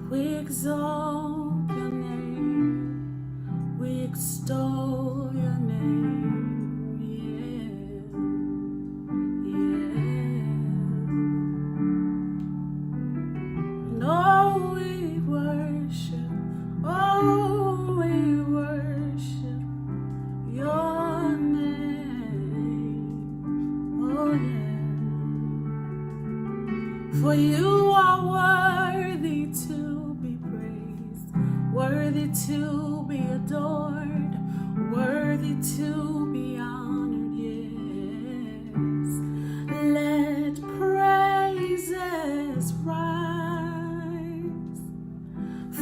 We exalt your name, we extol your name, yeah. And oh, we worship, oh, we worship your name, oh yeah. For you are worthy to be praised, worthy to be adored, worthy to be honored, yes. Let praises rise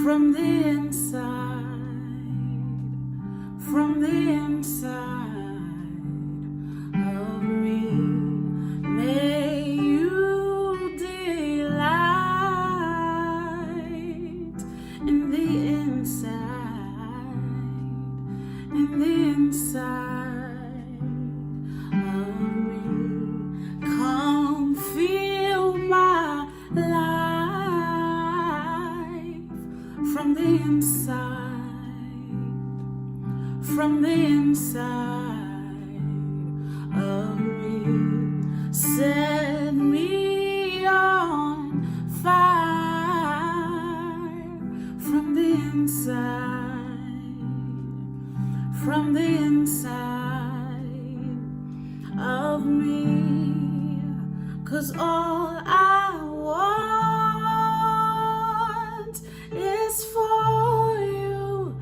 from the inside of me. May you delight in the inside of me. Come feel my life from the inside of me. Set me on fire from the inside of me. 'Cause all I want is for you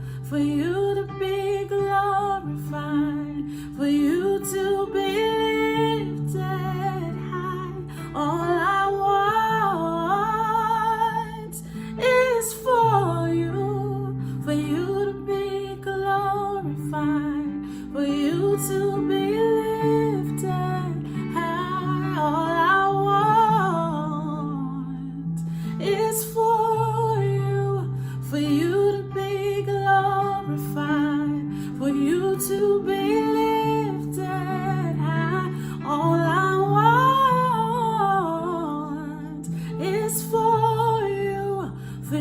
to be glorified, for you to be lifted high. All I want is for you to be glorified, for you to be lifted high. All I want is for you to be glorified, for you to be lifted high. All I want is for you to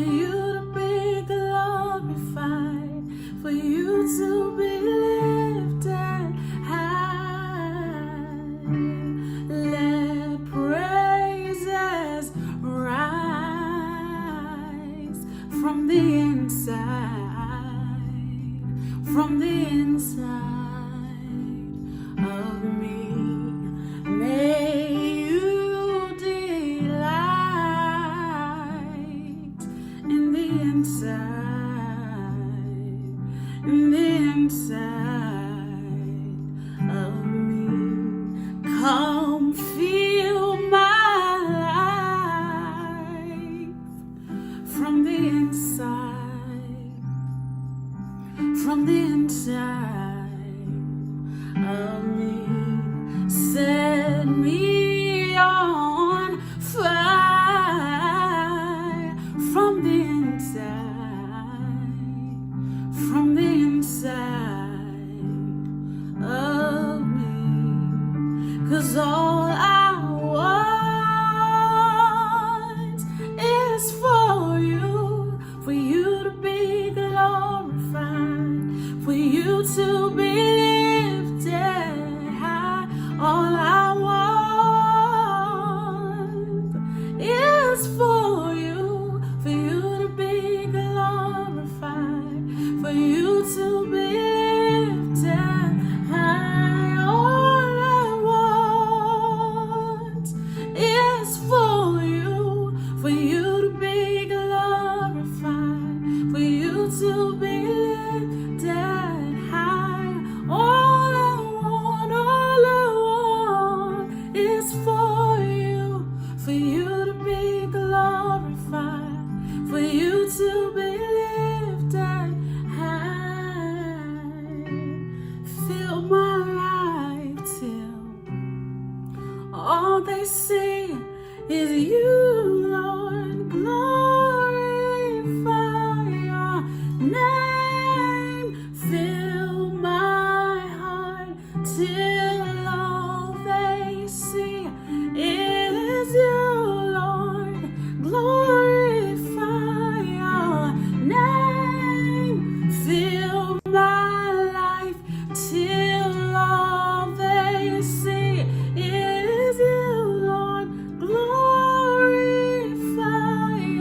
be glorified, for you to be lifted high. Let praises rise from the inside of me. May you delight in the inside of me. Come feel my life from the inside of me. Set me on fire from the inside of me. 'Cause all I want is for you to be glorified, for you to be lifted all they see is you, Lord. Glorify your name. Fill my heart till all they see is you, Lord. Glorify your name. Fill my life till all they see is you, Lord. Glorify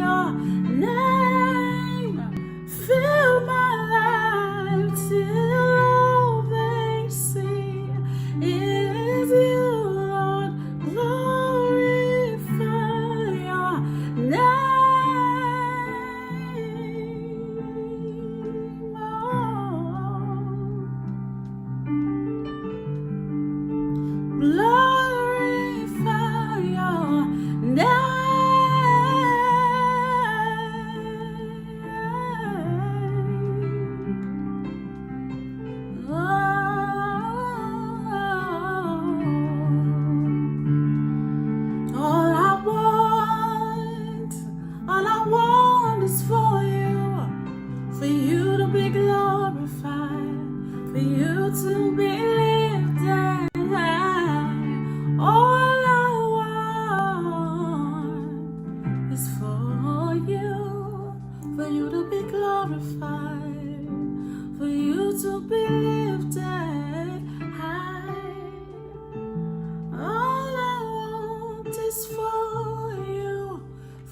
your name. Fill my life till all they see is you, Lord. Glorify your name. Glorify your name. All I want is for you to be glorified, for you to be lifted high. All I want is for you to be glorified, for you to be lifted high. All I want is for you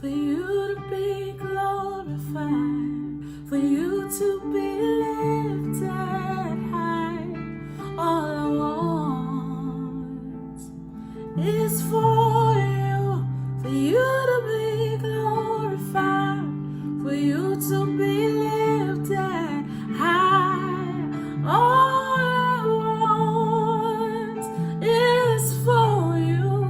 to be glorified, for you to be lifted high. All I want is for you to be glorified, for you to be lifted high. All I want is for you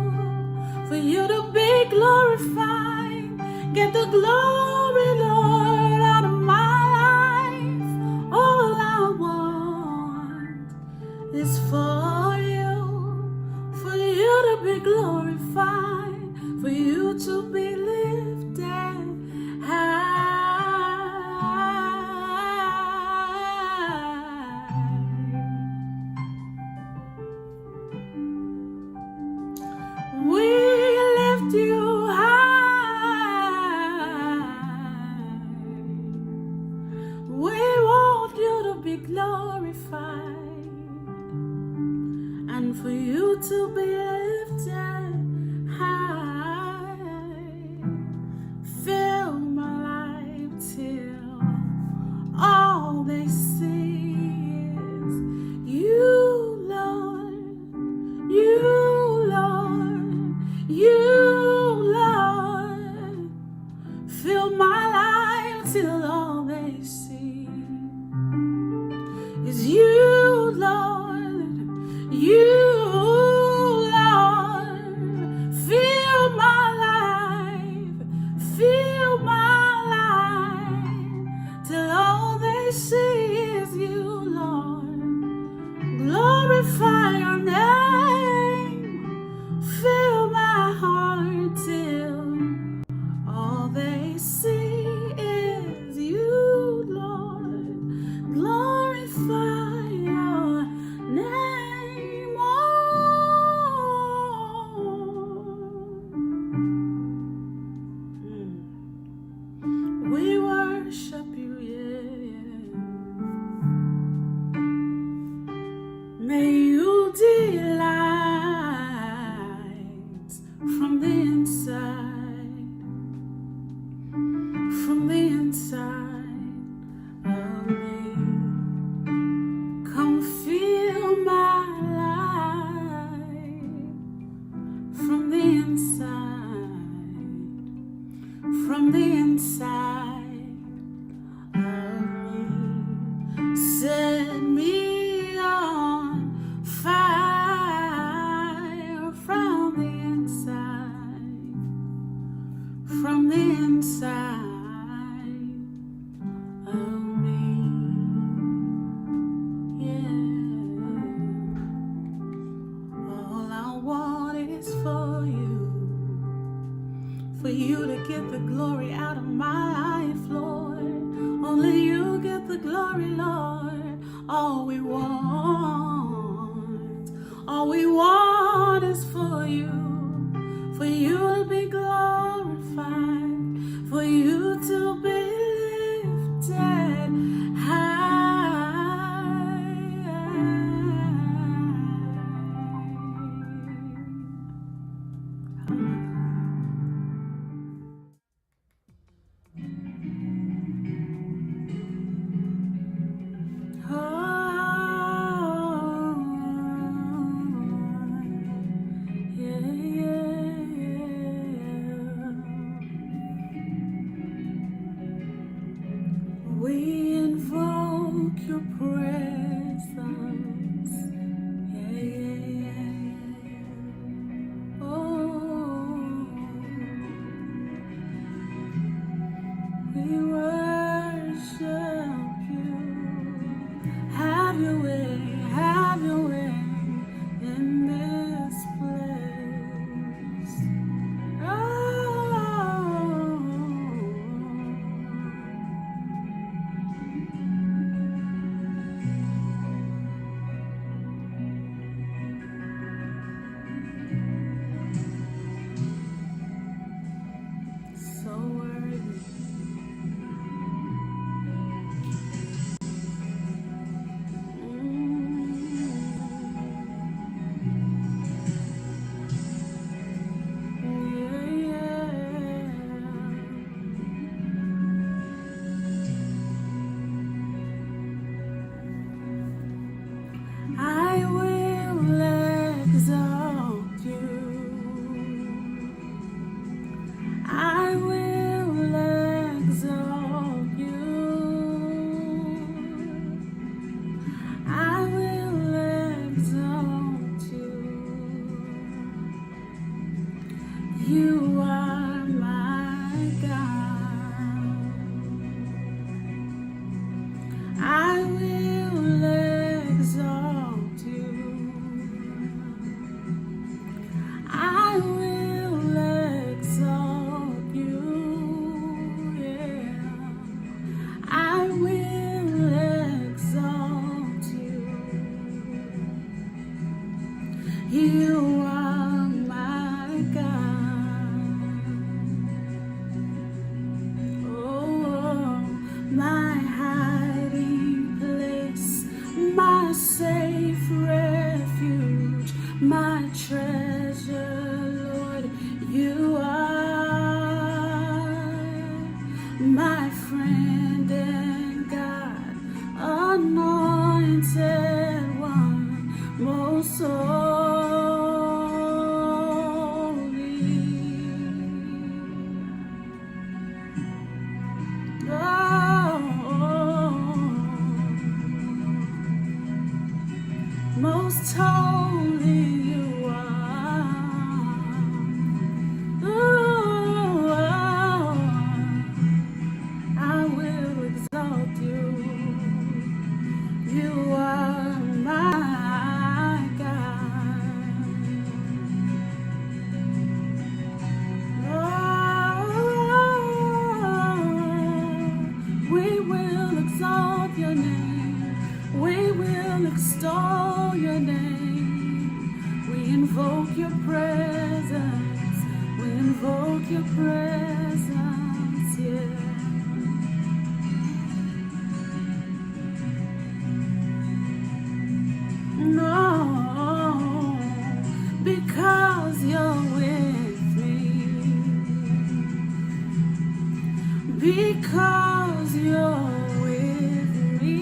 to be glorified. Get the glory, Lord, out of my life. All I want is for you to be glorified, for you to be lifted high. We lift you high. We want you to be glorified, and for you to be lifted high. Fill my life till all they see is you, Lord. You, Lord. You, Lord. Fill my life till all they see is you, Lord. You, Lord. Fill my life. Fill my life till all they see is you, Lord. Glorify your name. Fill my heart till all they see is you, Lord. Glorify your name. We worship you, yeah. May you delight from the inside of me. Come fill my life from the inside of me. Set me on fire. for you to get the glory out of my life, Lord. Only you get the glory, Lord. All we want is for you to be glorified, for you to be lifted high. We invoke your presence. Oh, we worship you. Have your way in this place. Oh. So worthy. I will exalt you. I will exalt you. I will exalt you. You are my God. I will exalt you. I will exalt you. Yeah. I will exalt you. You are my God. Oh, my hiding place, my safe refuge, my treasure, Lord, you are my friend and God, anointed one, most holy. Most holy you are. Ooh, I will exalt you. You are my God. Oh, we will exalt your name. We will extol your name. We invoke your presence. We invoke your presence, yeah. No, because you're with me. Because you're with me.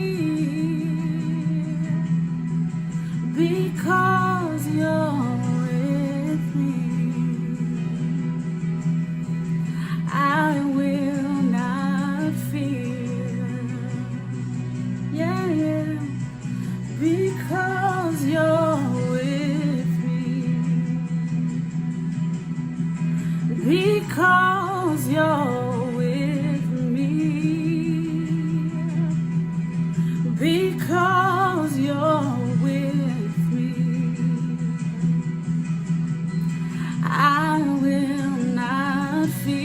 Because you're with me, I will not fear. Yeah, yeah. Because you're with me. Because you're with me. Because you're with me, I will not fear.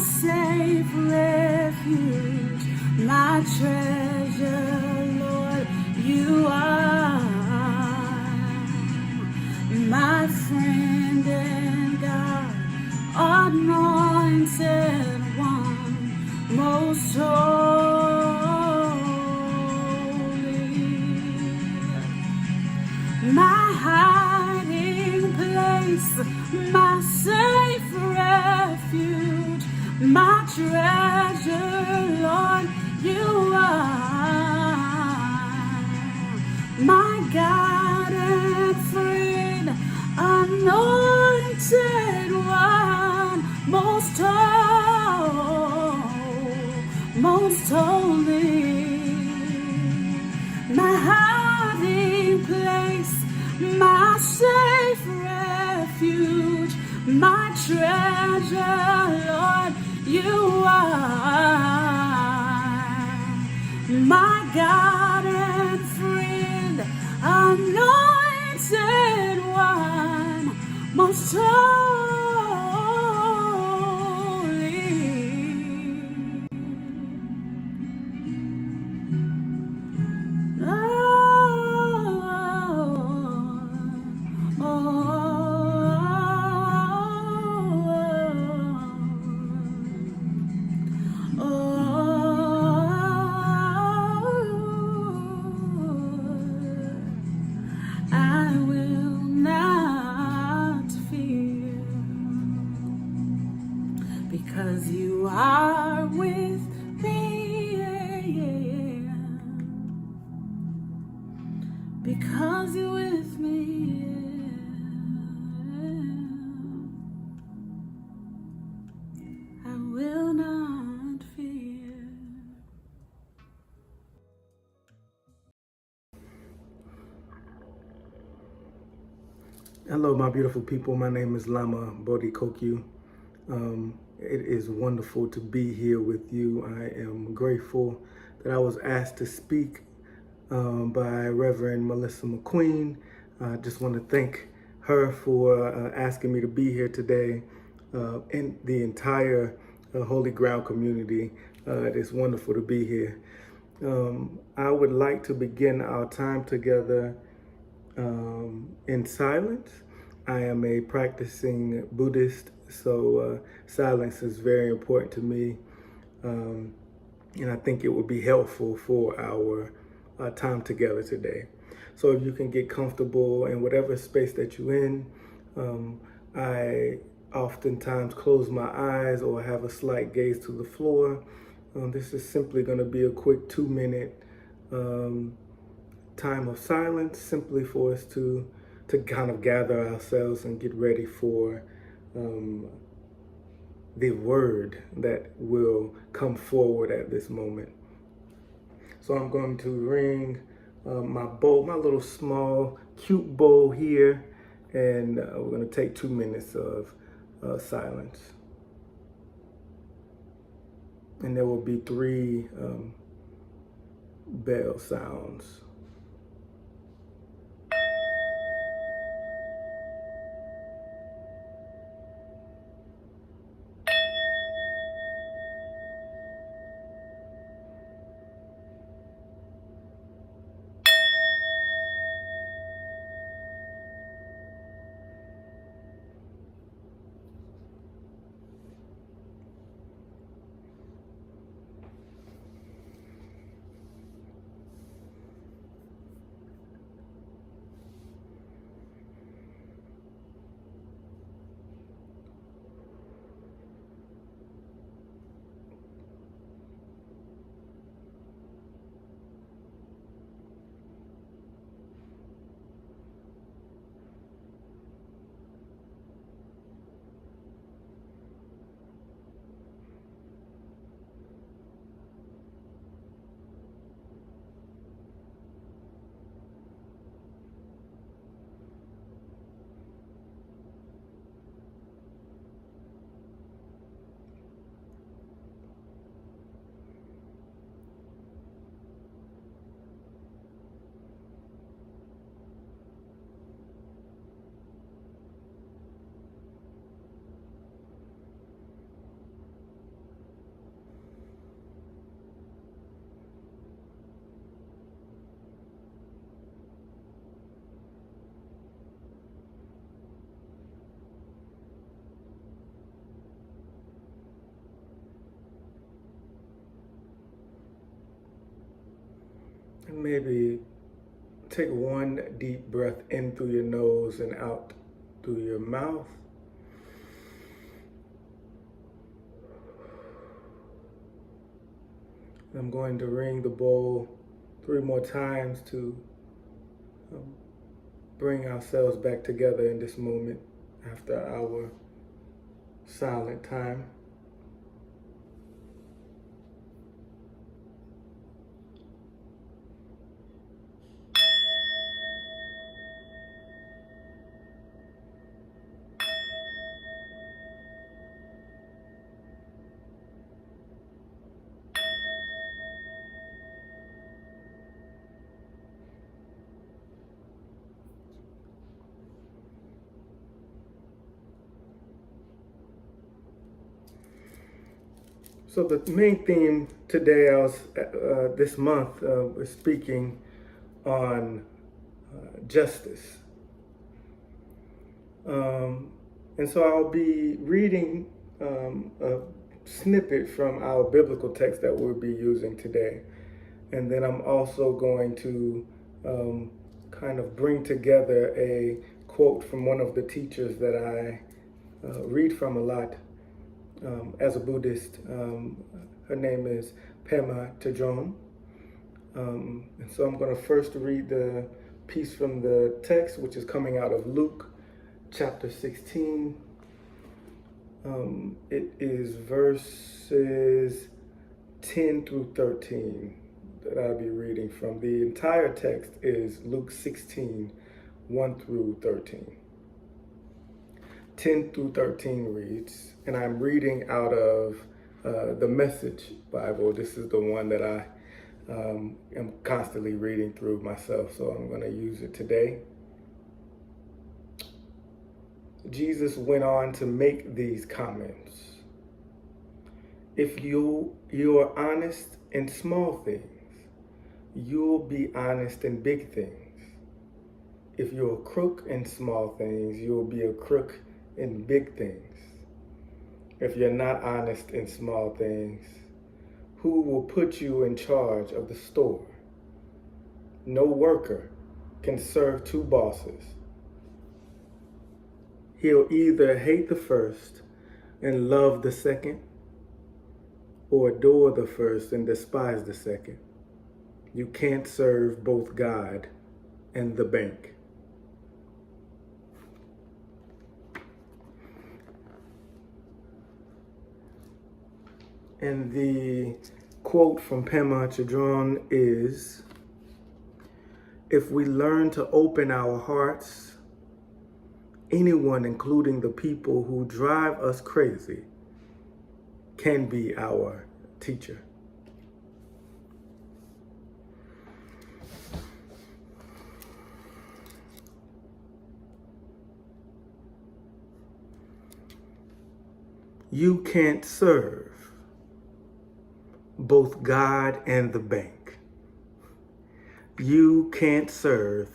safe refuge, my treasure, Lord, you are my friend and God, anointed one, most holy, my hiding place, my safe refuge, my treasure, Lord, you are my God and friend, anointed one, most holy, my hiding place, my safe refuge, my treasure, Lord, you are my God and friend, anointed one, most holy. I will not fear, because you are with me, yeah. Because you're with me, yeah. I will not fear. Hello, my beautiful people. My name is Lama Bodhi Kokyu. It is wonderful to be here with you. I am grateful that I was asked to speak by Reverend Melissa McQueen. I just want to thank her for asking me to be here today, and the entire Holy Ground community. It is wonderful to be here. I would like to begin our time together in silence. I am a practicing Buddhist, so silence is very important to me. And I think it would be helpful for our time together today. So if you can get comfortable in whatever space that you're in, I oftentimes close my eyes or have a slight gaze to the floor. This is simply going to be a quick 2-minute time of silence, simply for us to kind of gather ourselves and get ready for the word that will come forward at this moment. So I'm going to ring my bowl, my little small cute bowl here, and we're going to take 2 minutes of silence. And there will be 3 bell sounds. And maybe take one deep breath in through your nose and out through your mouth. I'm going to ring the bowl 3 more times to bring ourselves back together in this moment after our silent time. So the main theme today, this month, was speaking on justice. And so I'll be reading a snippet from our biblical text that we'll be using today. And then I'm also going to kind of bring together a quote from one of the teachers that I read from a lot as a Buddhist. Her name is PM EST. And so I'm going to first read the piece from the text, which is coming out of Luke chapter 16. It is verses 10 through 13 that I'll be reading from. The entire text is Luke 16, 1 through 13. 10 through 13 reads, and I'm reading out of the Message Bible. This is the one that I am constantly reading through myself, so I'm going to use it today. Jesus went on to make these comments. If you are honest in small things, you'll be honest in big things. If you're a crook in small things, you'll be a crook in big things. If you're not honest in small things, who will put you in charge of the store? No worker can serve 2 bosses. He'll either hate the first and love the second, or adore the first and despise the second. You can't serve both God and the bank. And the quote from Pema Chodron is, if we learn to open our hearts, anyone, including the people who drive us crazy, can be our teacher. You can't serve both God and the bank. You can't serve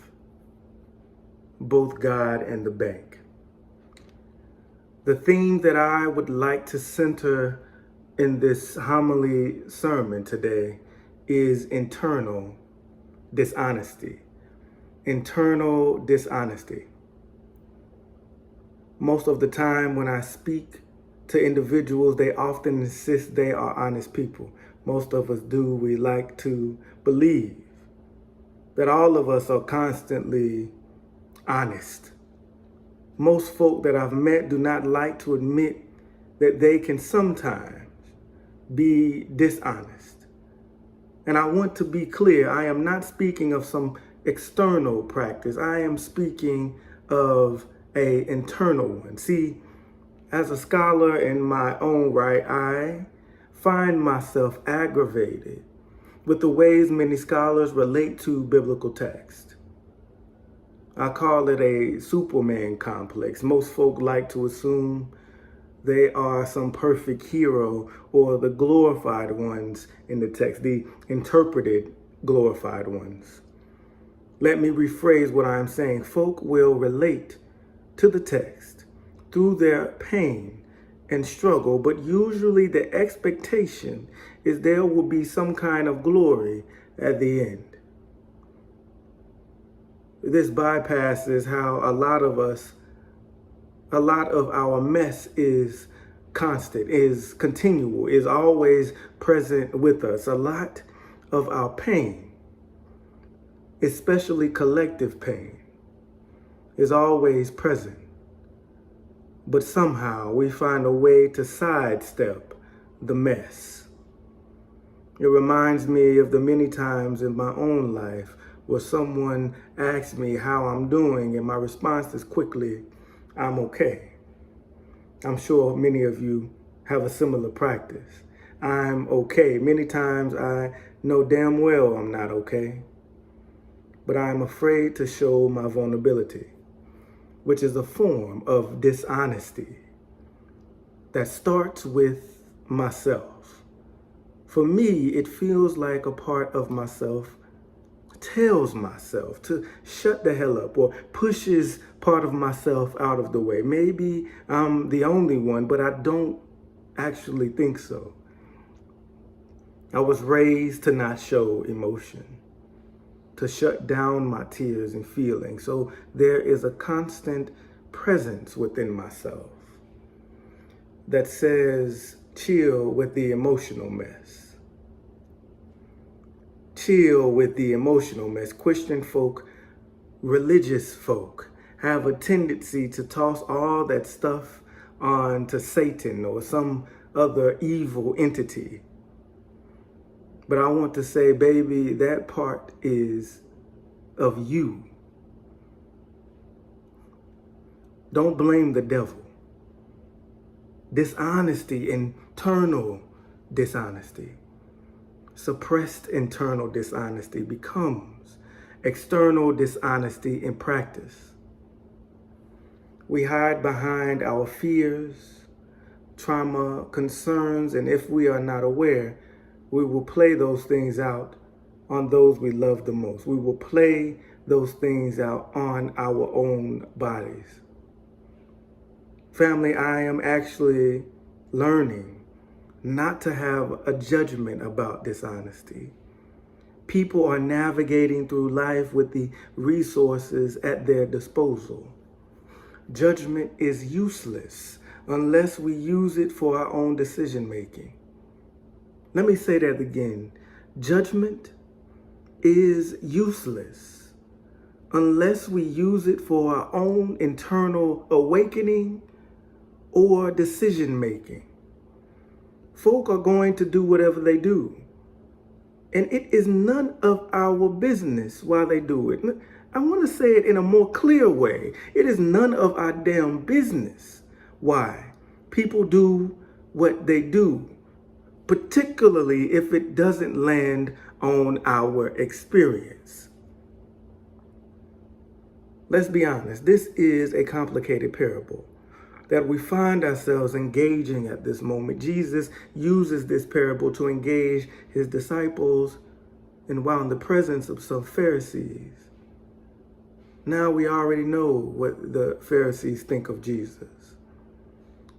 both God and the bank. The theme that I would like to center in this homily sermon today is internal dishonesty. Internal dishonesty. Most of the time when I speak to individuals, they often insist they are honest people. Most of us do. We like to believe that all of us are constantly honest. Most folk that I've met do not like to admit that they can sometimes be dishonest. And I want to be clear, I am not speaking of some external practice. I am speaking of an internal one. See, as a scholar in my own right, I find myself aggravated with the ways many scholars relate to biblical text. I call it a Superman complex. Most folk like to assume they are some perfect hero or the glorified ones in the text, the interpreted glorified ones. Let me rephrase what I'm saying. Folk will relate to the text through their pain and struggle, but usually the expectation is there will be some kind of glory at the end. This bypasses how a lot of our mess is constant, is continual, is always present with us. A lot of our pain, especially collective pain, is always present. But somehow we find a way to sidestep the mess. It reminds me of the many times in my own life where someone asks me how I'm doing, and my response is quickly, I'm okay. I'm sure many of you have a similar practice. I'm okay. Many times I know damn well I'm not okay, but I'm afraid to show my vulnerability, which is a form of dishonesty that starts with myself. For me, it feels like a part of myself tells myself to shut the hell up or pushes part of myself out of the way. Maybe I'm the only one, but I don't actually think so. I was raised to not show emotion, to shut down my tears and feelings. So there is a constant presence within myself that says, chill with the emotional mess. Chill with the emotional mess. Christian folk, religious folk have a tendency to toss all that stuff on to Satan or some other evil entity. But I want to say, baby, that part is of you. Don't blame the devil. Dishonesty, internal dishonesty, suppressed internal dishonesty becomes external dishonesty in practice. We hide behind our fears, trauma, concerns, and if we are not aware, we will play those things out on those we love the most. We will play those things out on our own bodies. Family, I am actually learning not to have a judgment about dishonesty. People are navigating through life with the resources at their disposal. Judgment is useless unless we use it for our own decision making. Let me say that again. Judgment is useless unless we use it for our own internal awakening or decision making. Folk are going to do whatever they do, and it is none of our business why they do it. I want to say it in a more clear way. It is none of our damn business why people do what they do, particularly if it doesn't land on our experience. Let's be honest, this is a complicated parable that we find ourselves engaging at this moment. Jesus uses this parable to engage his disciples, and while in the presence of some Pharisees. Now we already know what the Pharisees think of Jesus.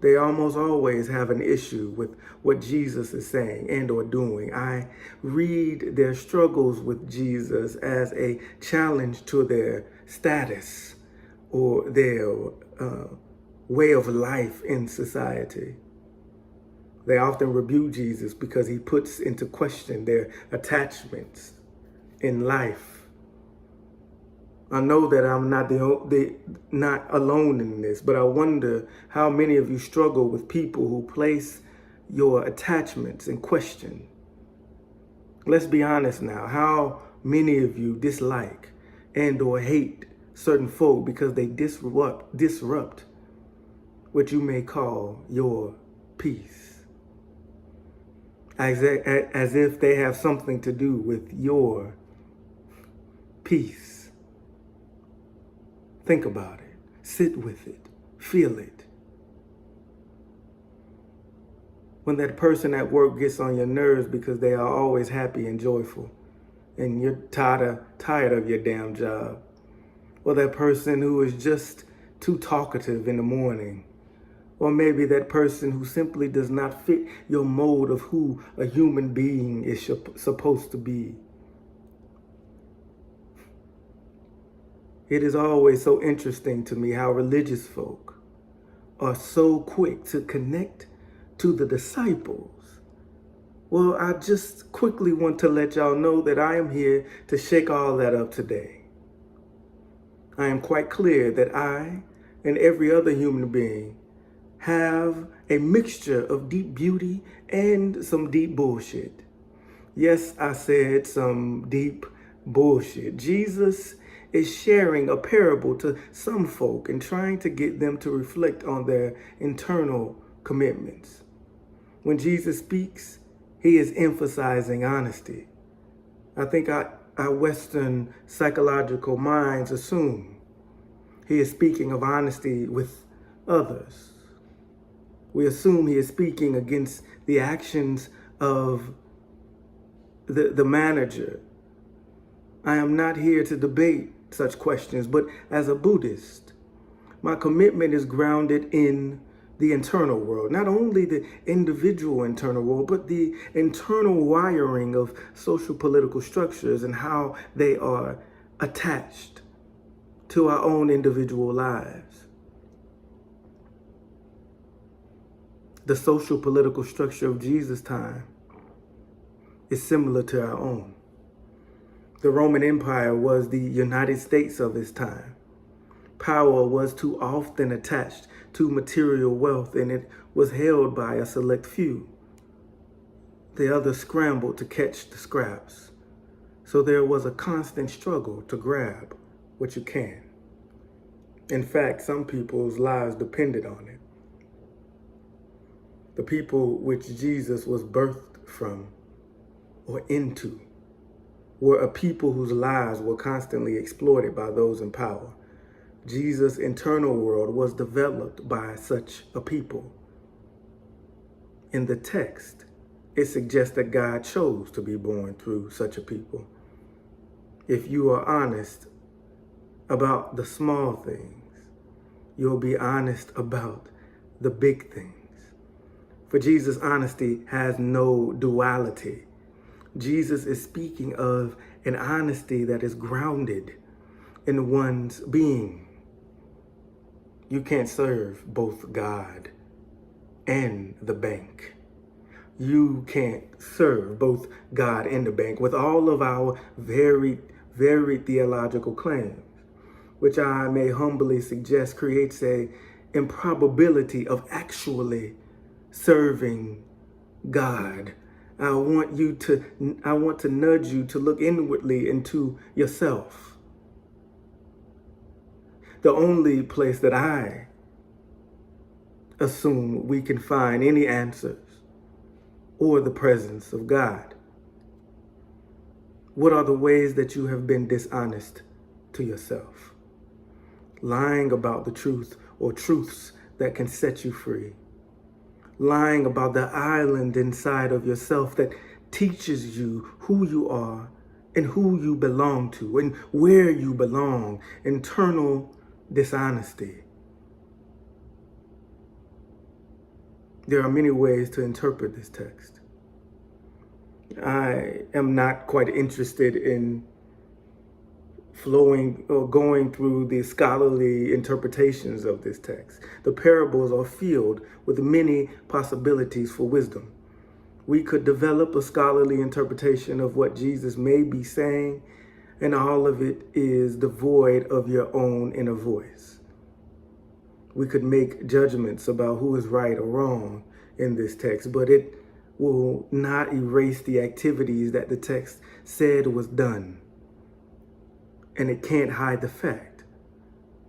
They almost always have an issue with what Jesus is saying and or doing. I read their struggles with Jesus as a challenge to their status or their way of life in society. They often rebuke Jesus because he puts into question their attachments in life. I know that I'm not alone in this, but I wonder how many of you struggle with people who place your attachments in question. Let's be honest now. How many of you dislike and or hate certain folk because they disrupt what you may call your peace, as if they have something to do with your peace. Think about it. Sit with it. Feel it. When that person at work gets on your nerves because they are always happy and joyful, and you're tired of your damn job. Or that person who is just too talkative in the morning. Or maybe that person who simply does not fit your mold of who a human being is supposed to be. It is always so interesting to me how religious folk are so quick to connect to the disciples. Well, I just quickly want to let y'all know that I am here to shake all that up today. I am quite clear that I and every other human being have a mixture of deep beauty and some deep bullshit. Yes, I said some deep bullshit. Jesus is sharing a parable to some folk and trying to get them to reflect on their internal commitments. When Jesus speaks, he is emphasizing honesty. I think our Western psychological minds assume he is speaking of honesty with others. We assume he is speaking against the actions of the manager. I am not here to debate such questions, but as a Buddhist, my commitment is grounded in the internal world, not only the individual internal world, but the internal wiring of social political structures and how they are attached to our own individual lives. The social political structure of Jesus' time is similar to our own. The Roman Empire was the United States of his time. Power was too often attached to material wealth, and it was held by a select few. The others scrambled to catch the scraps. So there was a constant struggle to grab what you can. In fact, some people's lives depended on it. The people which Jesus was birthed from or into were a people whose lives were constantly exploited by those in power. Jesus' internal world was developed by such a people. In the text, it suggests that God chose to be born through such a people. If you are honest about the small things, you'll be honest about the big things. For Jesus, honesty has no duality. Jesus is speaking of an honesty that is grounded in one's being. You can't serve both God and the bank. You can't serve both God and the bank with all of our very, very theological claims, which I may humbly suggest creates a improbability of actually serving God. I want to nudge you to look inwardly into yourself. The only place that I assume we can find any answers or the presence of God. What are the ways that you have been dishonest to yourself? Lying about the truth or truths that can set you free. Lying about the island inside of yourself that teaches you who you are and who you belong to and where you belong. Internal dishonesty. There are many ways to interpret this text. I am not quite interested in flowing or going through the scholarly interpretations of this text. The parables are filled with many possibilities for wisdom. We could develop a scholarly interpretation of what Jesus may be saying, and all of it is devoid of your own inner voice. We could make judgments about who is right or wrong in this text, but it will not erase the activities that the text said was done. And it can't hide the fact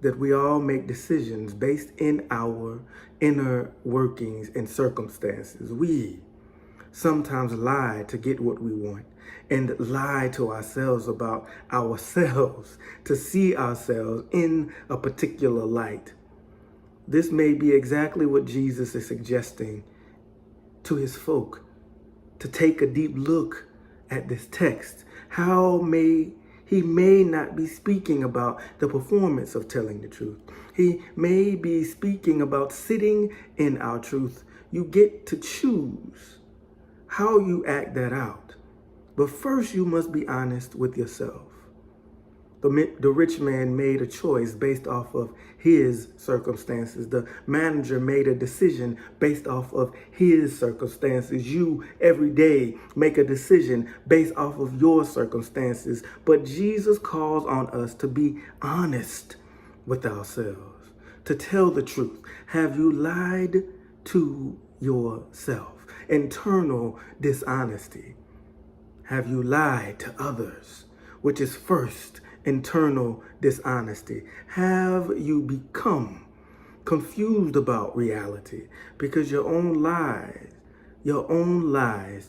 that we all make decisions based in our inner workings and circumstances. We sometimes lie to get what we want and lie to ourselves about ourselves to see ourselves in a particular light. This may be exactly what Jesus is suggesting to his folk, to take a deep look at this text. He may not be speaking about the performance of telling the truth. He may be speaking about sitting in our truth. You get to choose how you act that out. But first, you must be honest with yourself. The rich man made a choice based off of his circumstances. The manager made a decision based off of his circumstances. You every day make a decision based off of your circumstances. But Jesus calls on us to be honest with ourselves, to tell the truth. Have you lied to yourself? Internal dishonesty. Have you lied to others? Which is first internal dishonesty. Have you become confused about reality because your own lies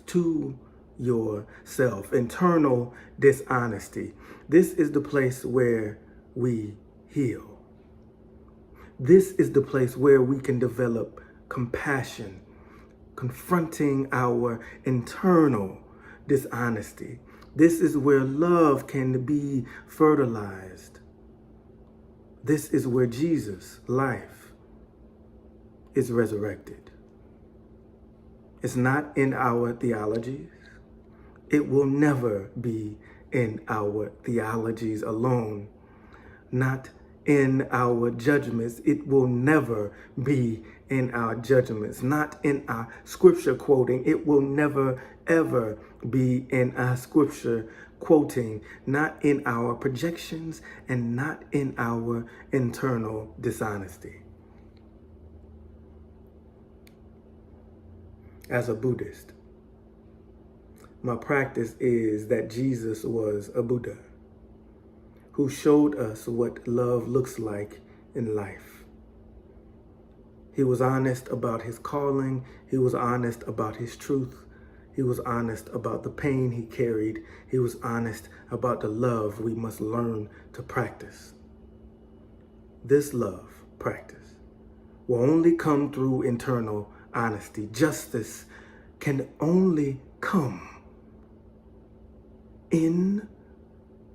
to yourself? Internal dishonesty. This is the place where we heal. This is the place where we can develop compassion, confronting our internal dishonesty. This is where love can be fertilized. This is where Jesus' life is resurrected. It's not in our theologies. It will never be in our theologies alone. Not in our judgments. It will never be in our judgments. Not in our scripture quoting. It will never, ever be in our scripture quoting. Not in our projections and not in our internal dishonesty. As a Buddhist, my practice is that Jesus was a Buddha who showed us what love looks like in life. He was honest about his calling. He was honest about his truth. He was honest about the pain he carried. He was honest about the love we must learn to practice. This love practice will only come through internal honesty. Justice can only come in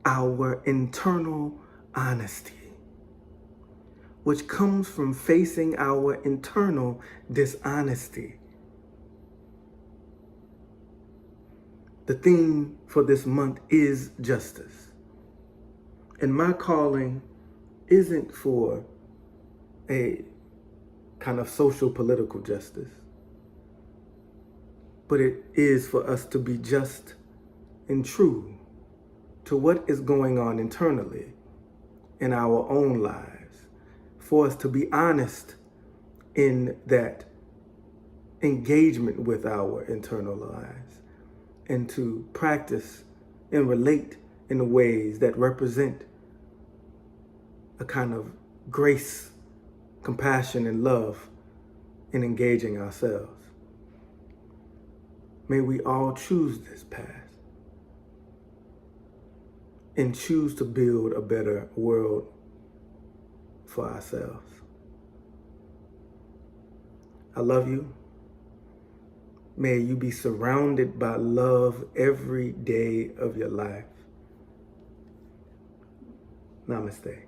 our internal honesty, which comes from facing our internal dishonesty. The theme for this month is justice. And my calling isn't for a kind of social political justice, but it is for us to be just and true to what is going on internally in our own lives, for us to be honest in that engagement with our internal lives, and to practice and relate in ways that represent a kind of grace, compassion, and love in engaging ourselves. May we all choose this path and choose to build a better world for ourselves. I love you. May you be surrounded by love every day of your life. Namaste.